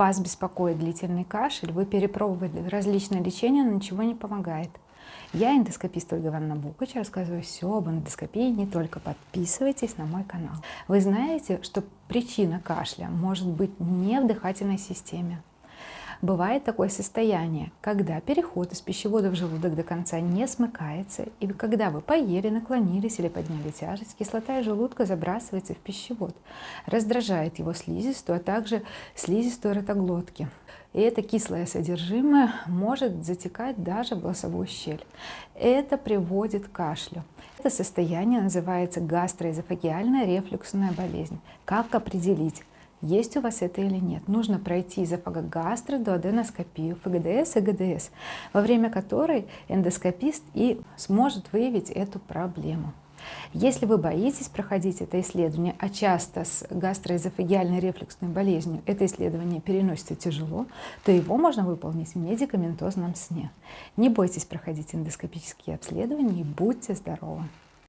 Вас беспокоит длительный кашель, вы перепробовали различные лечения, но ничего не помогает. Я эндоскопист Ольга Ивановна Букач, рассказываю все об эндоскопии, не только. Подписывайтесь на мой канал. Вы знаете, что причина кашля может быть не в дыхательной системе. Бывает такое состояние, когда переход из пищевода в желудок до конца не смыкается, и когда вы поели, наклонились или подняли тяжесть, кислота из желудка забрасывается в пищевод, раздражает его слизистую, а также слизистую ротоглотки. И это кислое содержимое может затекать даже в голосовую щель. Это приводит к кашлю. Это состояние называется гастроэзофагеальная рефлюксная болезнь. Как определить, есть у вас это или нет? Нужно пройти эзофагогастро-дуоденоскопию, ФГДС и ГДС, во время которой эндоскопист и сможет выявить эту проблему. Если вы боитесь проходить это исследование, а часто с гастроэзофагеальной рефлюксной болезнью это исследование переносится тяжело, то его можно выполнить в медикаментозном сне. Не бойтесь проходить эндоскопические обследования и будьте здоровы!